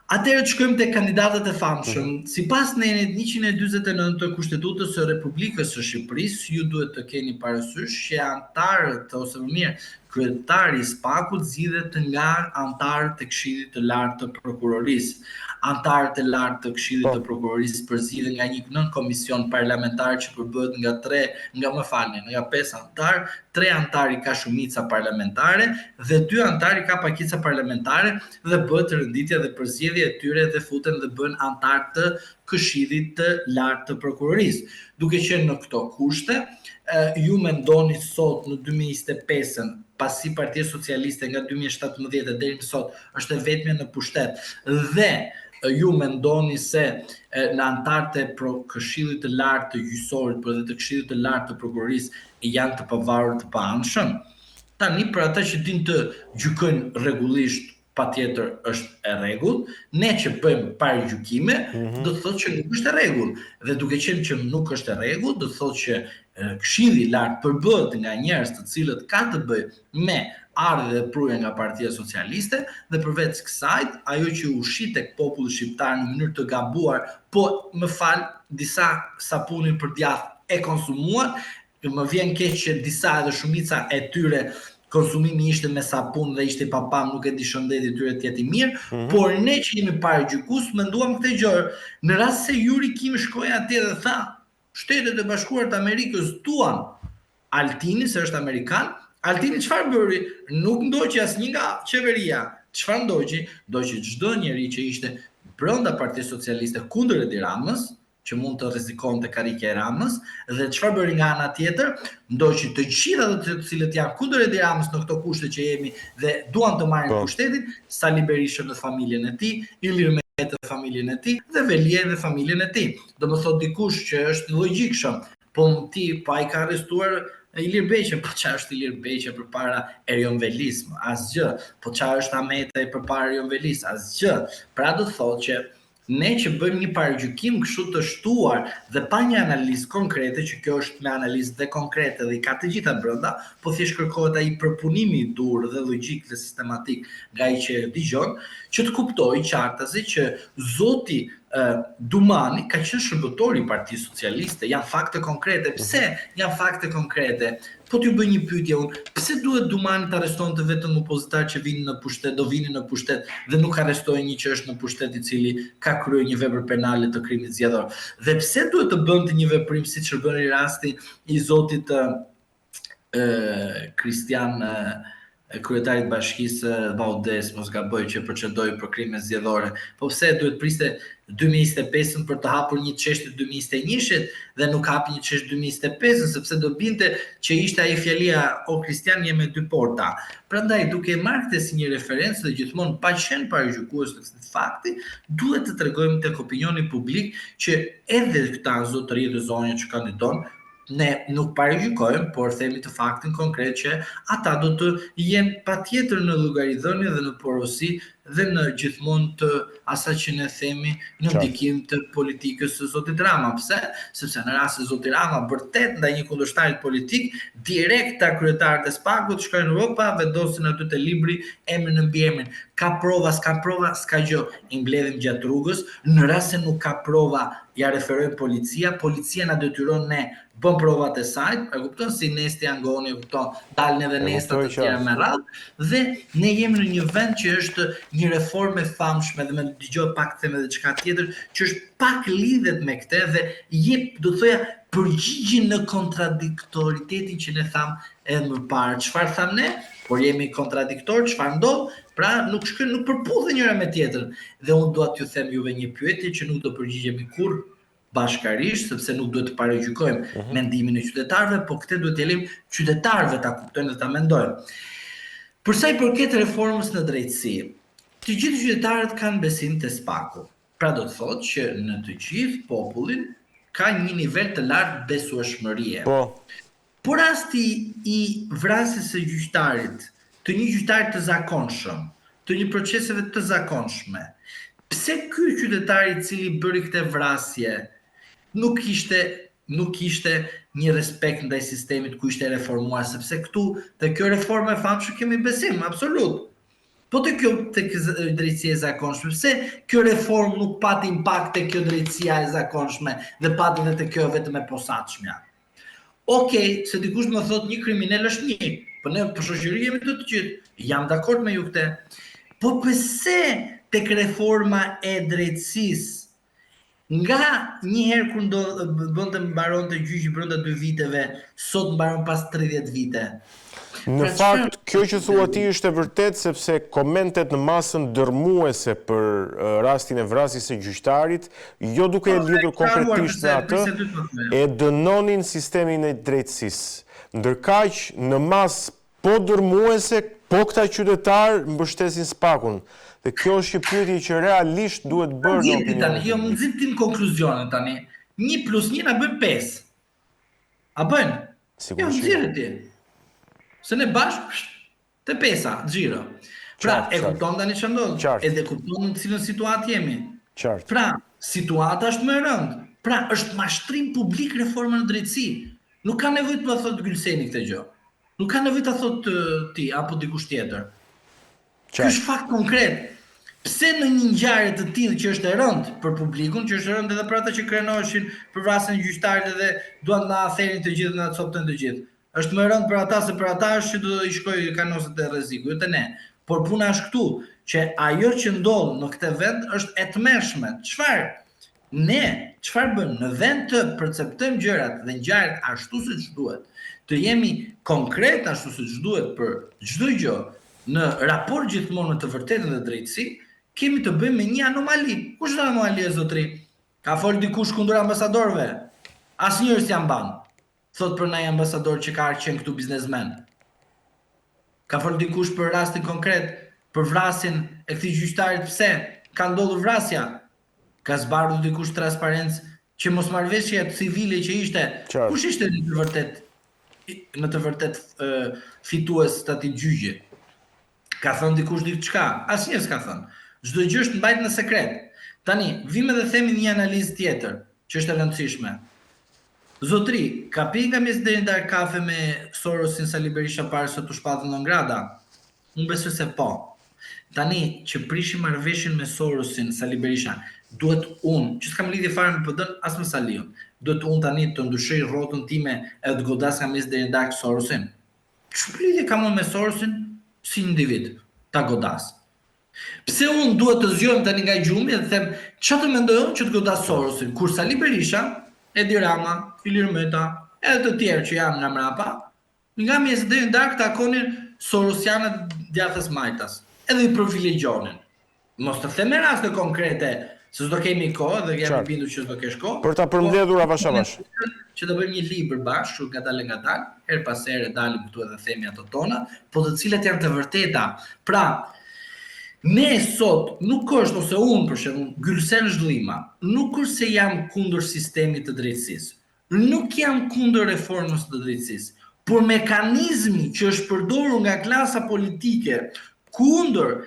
Atëherë të shkojmë te kandidatët e famshëm. Sipas nenit 149 të Kushtetutës së Republikës së Shqipërisë, ju duhet të keni parasysh që antarët ose më mirë kryetari i SPAK-ut zgjidhet nga antarët e Këshillit të Lartë të Prokurorisë. Antarët e lartë të Këshillit të Prokurorisë përzidhen nga një nën komision parlamentar që përbëhet nga 5 antar, 3 antar i ka shumica parlamentare dhe 2 antar i ka pakica parlamentare dhe bëhet rënditja dhe përzgjedhja e tyre dhe futen dhe bën antar të Këshillit të Lartë të Prokurorisë. Duke qenë në këto kushte, ju mendoni sot në 2025-ën, pasi Partia Socialiste nga 2017 deri më sot është e vetmja në pushtet dhe ju mendoni se në antarët e Këshillit të Lartë të Gjyqësorit, por edhe të Këshillit të Lartë të Prokurorisë janë të pavarur të paanshëm? Tani për ata që din të gjykojnë rregullisht, patjetër është e rregullt. Ne që bëjmë paragjykime, do të thotë që nuk është e rregullt. Dhe duke qenë që nuk është e rregullt, do të thotë që Këshilli i Lartë përbëhet nga njerëz të cilët ka të bëjë me ardhe dhe pruja nga Partia Socialiste dhe përveç kësaj, ajo që u shit tek populli shqiptar në mënyrë të gabuar, po më fal, disa sapunin për djath e konsumuan, më vjen keq që disa edhe shumica e tyre konsumimi ishte me sapun dhe ishte papam, nuk e di shëndeti tyre të jetë i mirë, por ne që jemi paragjykues menduam këtë gjë. Në rast se Yuri Kim shkoi atje dhe tha, Shtetet e Bashkuara të Amerikës duan Altini, se është amerikan, Altini çfarë bëri? Nuk ndoqi asnjë nga qeveria. Çfarë ndoqi? Ndoqi çdo njeri që ishte brenda Partisë Socialiste kundër Edi Ramës, që mund të rrezikonte karrikja e Ramës, dhe çfarë bëri nga ana tjetër? Ndoqi të gjithë ato të cilët janë kundër Edi Ramës në këto kushte që jemi dhe duan të marrin pushtetin, Sali Berishën dhe familjen e tij, Ilir Mehmet dhe familjen e tij dhe Velia dhe familjen e tij. Domethënë dikush që është logjikshëm, po ai ka arrestuar Ilir Beqe, po çfarë është Ilir Beqe përpara Erion Velis? Asgjë. Po çfarë është Ahmetaj përpara Erion Velis? Asgjë. Pra do të thotë që ne që bëjmë një paragjykim kështu të shtuar dhe pa një analizë konkrete, që kjo është me analizë dhe konkrete dhe i ka të gjitha brenda, po thjesht kërkohet ai përpunimi i dur dhe logjik dhe sistematik nga ai që dëgjon, që të kuptojë qartazi që zoti Dumani ka qenë shërbëtor i Partisë Socialiste. Janë fakte konkrete. Pse janë fakte konkrete? Po t'ju bëj një pyetje unë, pse duhet Dumani të arrestonte vetëm opozitar që vinin në pushtet, do vinin në pushtet dhe nuk arrestojnë një që është në pushtet i cili ka kryer një vepër penale të krimit zgjedhor? Dhe pse duhet të bënte një veprim siç bëri rasti i zotit Kristian, kryetarit bashkisë Baudes, mos gaboj, që procedoi për krime zgjedhore. Po pse duhet priste 2025-ën për të hapur një çështje 2021-shit dhe nuk hapi një çështje 2025-ën, sepse do binte që ishte ai fjalia o Kristian je me dy porta. Prandaj duke marrë këtë si një referencë dhe gjithmonë pa qenë paragjykues të këtij fakti, duhet të tregojmë tek opinioni publik që edhe këta zotëri dhe zonja që kandidon, ne nuk paragjykojmë, por themi të faktin konkret që ata do të jenë patjetër në llogaridhënie dhe në porosi dhe në gjithmonë të asaj që ne themi në ndikim të politikës së zotit Rama. Pse? Sepse në rast se zoti Rama vërtet ndaj një kundërshtarit politik, direkt ta kryetarët e SPAK-ut shkojnë në Europë, vendosin aty te libri emrin në mbi emrin. Ka prova, s'ka prova, s'ka gjë. I mbledhim gjatë rrugës, në rast se nuk ka prova, ja referojnë policia na detyron ne bën provat e saj, e kupton, si Nesti Angoni, e kupton, dalin edhe nestat të tjera me radhë, dhe ne jemi në një vend që është një reformë e famshme dhe më dëgjoj pak të them edhe çka tjetër që është pak lidhet me këtë dhe jep, do të thoja, përgjigjen në kontradiktoritetin që ne tham edhe më parë. Çfarë tham ne? Por jemi kontradiktor, çfarë ndodh? Pra nuk përputhen njëra me tjetrën. Dhe unë dua t'ju them juve një pyetje që nuk do përgjigjemi kurrë bashkarisht, sepse nuk duhet të paragjykojmë mendimin e qytetarëve, po këtë duhet të lejmë qytetarëve ta kuptojnë dhe ta mendojnë. Për sa i përket reformës në drejtësi, të gjithë qytetarët kanë besim te SPAK-u. Pra do të thotë që në të gjithë popullin ka një nivel të lartë besueshmërie. Por rasti i vrasjes së gjyqtarit, të një gjyqtari të zakonshëm, të një proceseve të zakonshme, pse ky qytetar i cili bëri këtë vrasje nuk kishte një respekt ndaj sistemit ku ishte reformuar, sepse këtu te kjo reformë e famshme kemi besim absolut. Po të drejtësia e zakonshme, pse kjo reformë nuk pati impakt të kjo drejtësia e zakonshme dhe pati dhe të kjo vetëm e posaçmja? Okej, se dikush më thot një kriminal është një, po ne për shoqëri jemi të gjithë. Jam dakord me ju këtë. Po pse tek reforma e drejtësisë nga një herë kur bënte mbaronte gjyqi brenda 2 viteve, sot mbaron pas 30 vite? Në fakt, kjo që thua ti është e vërtet, sepse komentet në masën dërmuese për rastin e vrasjes së gjyqtarit, jo duke e lidhur konkretisht me atë, e dënonin sistemin e drejtësisë. Ndërkaq, në masë po dërmuese, po këta qytetarë mbështesin spakun. Dhe kjo është një pyetje që realisht duhet bërë në opinionin. Jo, më nxit ti në konkluzione tani. 1 + 1 na bën 5. A bën? Jo, nxirë ti. Se ne bashkë të 5-a, xhiro. Pra, e kupton tani ç'është ndodhur? Edhe kupton në cilën situatë jemi. Pra, situata është më e rëndë. Pra, është mashtrim publik reforma në drejtësi. Nuk ka nevojë të më thotë Gylseni këtë gjë. Nuk ka nevojë ta thotë ti apo dikush tjetër. Ky është fakt konkret. Pse në një ngjarje të tillë që është e rëndë për publikun, që është e rëndë edhe për ata që krenoheshin për vrasjen e gjyqtarit dhe duan na therin të gjithë, na copten të gjithë. Është më rëndë për ata se për ata është që do i shkojë kanoset e rreziku, jo te ne. Por puna është këtu, që ajo që ndodh në këtë vend është e tmerrshme. Çfarë bën në vend të perceptojmë gjërat dhe ngjarjet ashtu siç duhet, të jemi konkret ashtu siç duhet për çdo gjë në raport gjithmonë me të vërtetën dhe drejtësi, kemi të bëjmë me një anomali. Kush është anomalia, zotri? Ka fol dikush kundër ambasadorëve? Asnjëri s'ja mban. Thot për ndaj ambasador që ka qenë këtu biznesmen. Ka fol dikush për rastin konkret, për vrasjen e këtij gjyqtarit, pse ka ndodhur vrasja? Ka zbardhur dikush transparencë që mosmarrveshja civile që ishte? Kush ishte në të vërtet fitues të atij gjyqi? Ka thënë dikush diçka? Asnjë s'ka thënë. Çdo gjë është mbajtur në sekret. Tani, vim edhe themi një analizë tjetër, që është e rëndësishme. Zotri, ka pi nga mes deri ndar kafe me Sorosin Sali Berisha para se të shpatën në ngrada? Unë besoj se po. Tani, që prishim marrëveshjen me Sorosin Sali Berisha, duhet unë, që s'kam lidhje fare me PD-n as me Saliun, duhet unë tani të ndryshoj rrotën time e të godas nga mes deri ndar Sorosin. Ç'u lidhje kam unë me Sorosin si individ, ta godas? Pse unë duhet të zgjohem tani nga gjumi dhe them çfarë të mendoj unë që të godas Sorosin, kur Sali Berisha, Edi Rama, Ilir Meta, edhe të tjerë që janë nga mrapa, nga mes deri ndar takonin sorosianët djathtas majtas, edhe i privilegjonin. Mos të them me raste konkrete, se s'do kemi kohë dhe jam i bindur që s'do kesh kohë. Për ta përmbledhur avash avash. Që të bëjmë një libër bashkë, ngadalë, her pas here dalim këtu edhe themi ato tona, po të cilat janë të vërteta. Pra, ne sot nuk është, ose unë për shembull, Gylsen Zhllima, nuk është se jam kundër sistemit të drejtësisë. Nuk jam kundër reformës të drejtësisë, por mekanizmi që është përdorur nga klasa politike kundër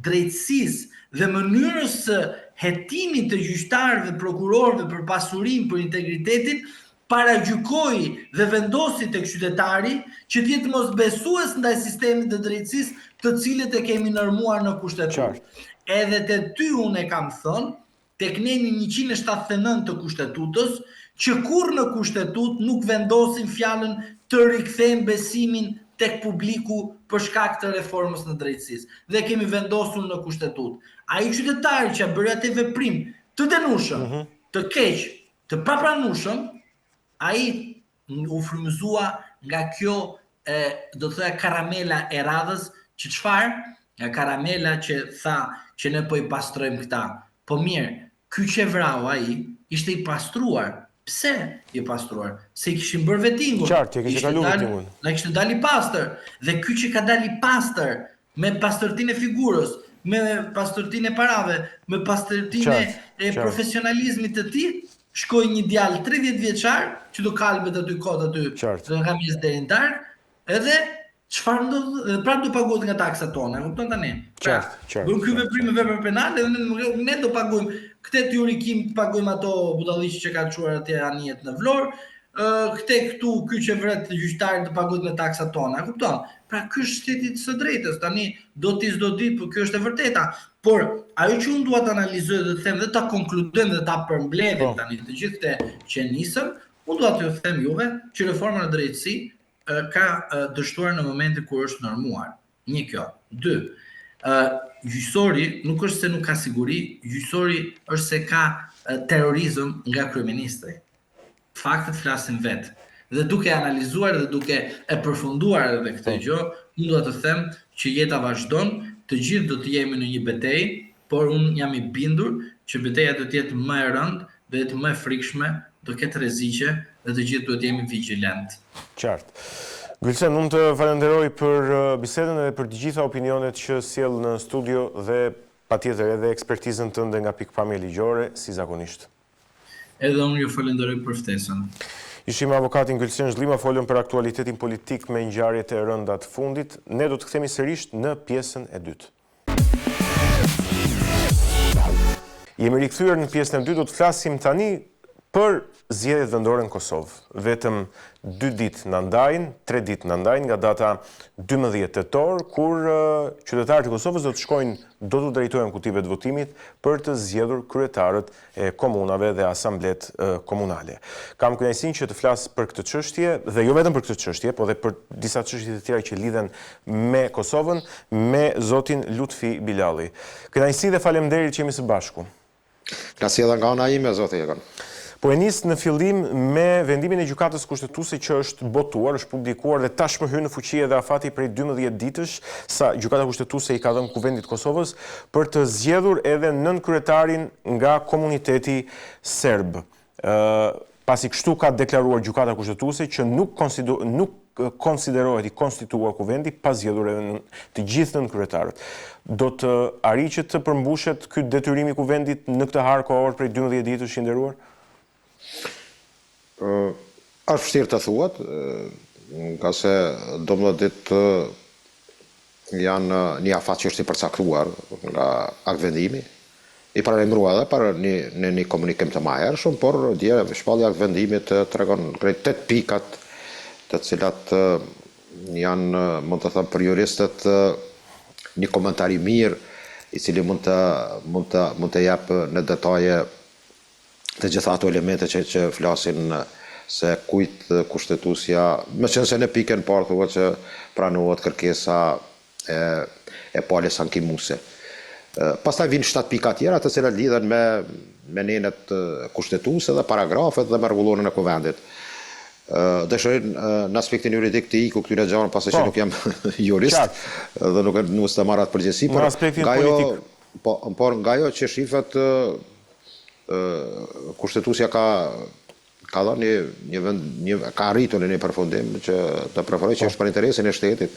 drejtësisë dhe mënyrës së hetimit të gjyqtarëve, prokurorëve për pasurinë, për integritetin, paragjykoi dhe vendosi tek qytetari që të jetë mosbesues ndaj sistemit të drejtësisë, të cilët e kemi normuar në kushtetutë. Edhe te ty unë e kam thënë, tek ne 179 të kushtetutës, që kur në kushtetutë nuk vendosin fjalën të rikthejmë besimin tek publiku për shkak të reformës në drejtësisë. Dhe kemi vendosur në kushtetutë. Ai qytetari që bëri atë veprim të dënueshëm, të keq, të papranueshëm, ai u frymëzua nga kjo do të thoya karamela e radhës, që çfarë? Nga karamela që tha që ne po i pastrojmë këta. Po mirë, ky që vrau ai ishte i pastruar. Pse i pastruar? Se i kishin bërë vettingun. Qartë, kishte kaluar vettingun. Na kishte dalë i pastër. Dhe ky që ka dalë i pastër, me pastërtinë e figurës, me pastërtinë e parave, me pastërtinë e profesionalizmit të tij, shkoi një djalë 30 vjeçar, që do kalbet aty kot aty, do nga mes deri ndar, edhe çfarë ndodh, prapë do paguhet nga taksat tona, e kupton tani? Qartë. Bën ky veprim vepër penale dhe ne do pagojmë këtë tyrikim, pagojmë ato budalliqe që ka çuar atje anijet në Vlorë, këtu ky që vret gjyqtarin të paguhet me taksat tona, e kupton? Pra ky është shteti së drejtës, tani do s'do di, por kjo është e vërteta. Por ajo që unë dua të analizoj dhe të them dhe ta konkludojmë dhe ta përmbledhim tani të gjithë këte që nisëm, unë dua t'ju them juve që reforma në drejtësi ka dështuar në momentin kur është normuar. Një kjo. 2. Gjyqësori nuk është se nuk ka siguri, gjyqësori është se ka terrorizëm nga kryeministri. Faktet flasin vetë. Dhe duke analizuar dhe duke e përfunduar edhe këtë gjë, unë do të them që jeta vazhdon, të gjithë do të jemi në një betejë, por unë jam i bindur që betejë do të jetë më e rëndë, do jetë më e frikshme, do ketë rreziqe dhe të gjithë duhet jemi vigjilent. Qartë. Gülsen, unë të falenderoj për bisedën dhe për të gjitha opinionet që sjell në studio dhe patjetër edhe ekspertizën tënde nga pikpamja ligjore, si zakonisht. Edhe unë ju falenderoj për ftesën. Ishim avokatin Gülsen Zhlima, folëm për aktualitetin politik me ngjarjet e rënda të fundit. Ne do të kthehemi sërish në pjesën e dytë. Jemi rikthyer në pjesën e dytë, do të flasim tani për zgjedhjet vendore në Kosovë. Vetëm 2 ditë na ndajnë, 3 ditë na ndajnë nga data 12 tetor, kur qytetarët e Kosovës do të shkojnë, do të drejtohen kutive të votimit për të zgjedhur kryetarët e komunave dhe asamblet komunale. Kam kënaqësinë që të flas për këtë çështje dhe jo vetëm për këtë çështje, por edhe për disa çështje të tjera që lidhen me Kosovën, me zotin Lutfi Bilalli. Kënaqësi dhe faleminderit që jemi së bashku. Kënaqësi edhe nga ana ime, zoti Egon. Po e nis në fillim me vendimin e gjykatës kushtetuese që është botuar, është publikuar dhe tashmë hyn në fuqi edhe afati prej 12 ditësh sa gjykata kushtetuese i ka dhënë Kuvendit të Kosovës për të zgjedhur edhe nën kryetarin nga komuniteti serb. Pasi kështu ka deklaruar gjykata kushtetuese që nuk konsiderohet i konstituar Kuvendi pa zgjedhur edhe të gjithë nën kryetarët. Do të arrijë që të përmbushet ky detyrim i Kuvendit në këtë harë kohor prej 12 ditësh i nderuar? Është vështirë të thuhet, nga se 12 ditë janë një afat që është i përcaktuar nga aktvendimi, i paralajmëruar edhe për një komunikim të mahershëm, por dje shpallja e aktvendimit tregon krejt 8 pikat, të cilat janë, mund të them për juristët, një komentar i mirë, i cili mund të jap në detaje të gjitha ato elemente që flasin se kujt kushtetuesja, me qenë se në pikën parë thuhet që pranohet kërkesa e palës ankimuse. Pastaj vijnë 7 pika tjera të cilat lidhen me nenet kushtetuese dhe paragrafet dhe me rregulloren e Kuvendit. Dëshiroj në aspektin juridik të iku këtyre gjëra pasi që nuk jam jurist dhe nuk të marr atë përgjegjësi, por nga ajo që shifet kushtetuesja ka dhënë ka arritur në një përfundim që të preferoj që është për interesin e shtetit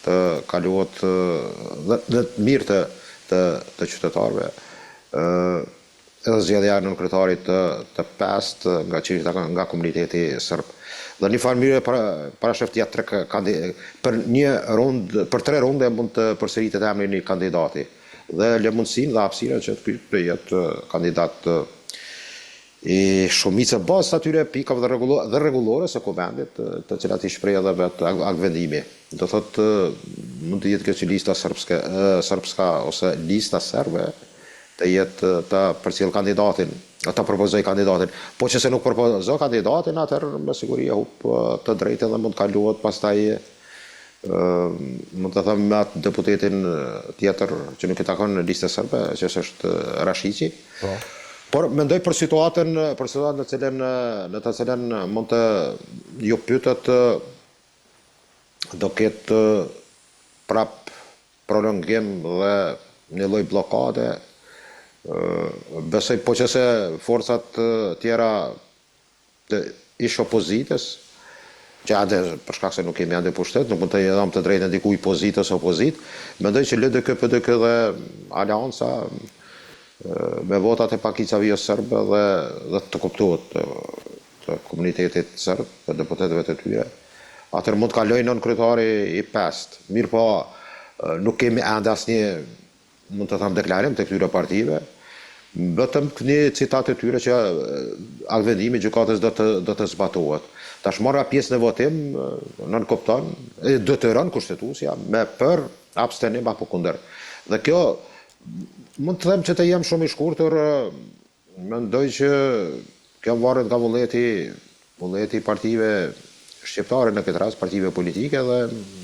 të kaluhet dhe të mirë të qytetarëve. Edhe zgjedhja e nënkretarit të 5 nga komuniteti serb. Dhe një farë mirë parashëftja për 3 runde mund të përsëritet emri një kandidati dhe lëmundësinë dhe hapësirën që të jetë kandidat i shumicë bazë atyre pikave dhe rregullore së Kuvendit, të cilat i shpreh edhe vetë aktvendimi. Do thotë mund të jetë kjo që lista serbska ose lista serbe të jetë të përcjell kandidatin, të propozoj kandidatin. Po që se nuk propozoj kandidatin, atëherë me siguri e hub të drejtën dhe mund të kaluhet pastaj mund të them me atë deputetin tjetër që nuk i takon në listën serbe, që është Rashiqi. Por mendoj për situatën në të cilën mund të ju pyetet do ketë prap prolongim dhe një lloj bllokade. Besoj po që se forcat tjera të ish opozitës, që ande për shkak se nuk kemi ande pushtet, nuk mund të jam të drejtën dikujt pozitës opozit, mendoj që LDK, PDK dhe Alianca me votat e pakicave serbe dhe të kuptohet të komunitetit serb, të deputetëve të tyre, atëherë mund të kalojnë nën kryetari i 5. Mirë po, nuk kemi ende asnjë, mund të them, deklarim të këtyre partive, vetëm një citat të tyre që aktvendimi i gjykatës do të zbatohet. Tash marrja pjesë në votim, nën kupton, detyron kushtetuesja me për, abstenim apo kundër. Dhe kjo, mund të them që të jem shumë i shkurtër, mendoj që kjo varet nga vullneti i partive shqiptare në këtë rast, partive politike, dhe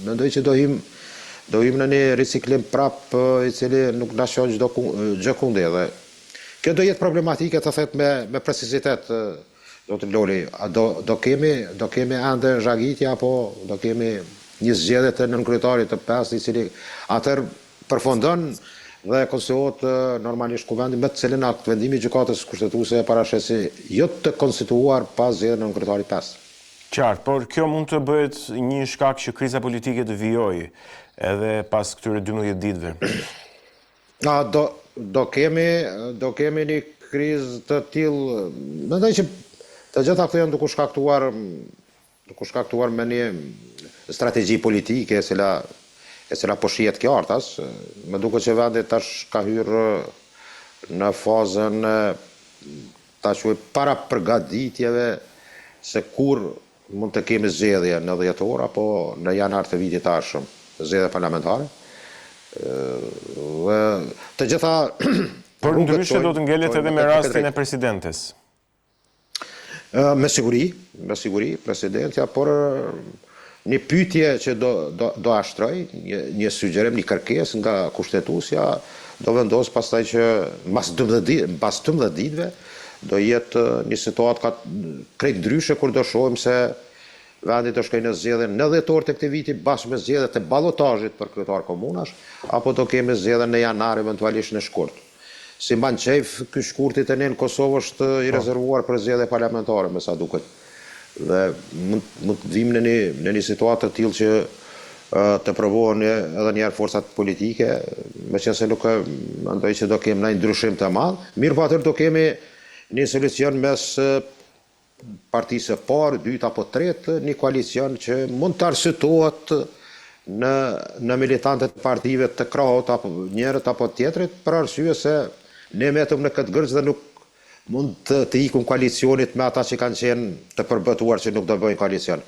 mendoj që do him në një riciklim prap i cili nuk na shoh çdo gjë kunde. Dhe kjo do jetë problematike të thet me precizitet. Zotër Lori, do kemi ende zhagitja, apo do kemi një zgjedhje të nënkryetarit të 5 i cili atër përfundon dhe konstituohet normalisht kuvendi me të cilin akt vendimi i gjykatës kushtetuese parashesi jo të konstituuar pas zgjedhjes në nënkryetarit 5. Qartë, por kjo mund të bëhet një shkak që kriza politike të vijojë edhe pas këtyre 12 ditëve. Do kemi një krizë të tillë, mendoj që të gjitha këto janë duke shkaktuar me një strategji politike e cila po shihet qartas. Më duket që vendi tash ka hyrë në fazën ta quaj para përgatitjeve se kur mund të kemi zgjedhje në dhjetor apo në janar të vitit të ardhshëm, zgjedhje parlamentare. Dhe të gjitha por ndryshe do të ngelet edhe me rastin e presidentes. Me siguri, presidentja, por një pyetje që do ashtroj, një sugjerim, një kërkesë nga kushtetuesja, do vendos pastaj që pas 12 ditëve do jetë një situatë krejt ndryshe kur do shohim se vendi të shkojë në zgjedhjen në dhjetor të këtij viti bashkë me zgjedhjet e ballotazhit për kryetar komunash, apo do kemi zgjedhjen në janar eventualisht në shkurt. Si mban qejf, ky shkurti tani në Kosovë është i rezervuar për zgjedhje parlamentare, me sa duket. Dhe mund të vim në një situatë të tillë që të provohen edhe një herë forcat politike, meqense nuk mendoj që do kemi ndonjë ndryshim të madh. Mirë po atëherë do kemi një solucion mes partisë së parë, dytë apo tretë, një koalicion që mund të arsyetohet në militantët e partive të krahut apo njërit apo tjetrit, për arsye se ne metëm në këtë gërgj dhe nuk mund të ikun koalicionit me ata që kanë qenë të përbëtuar që nuk do bëjnë koalicion.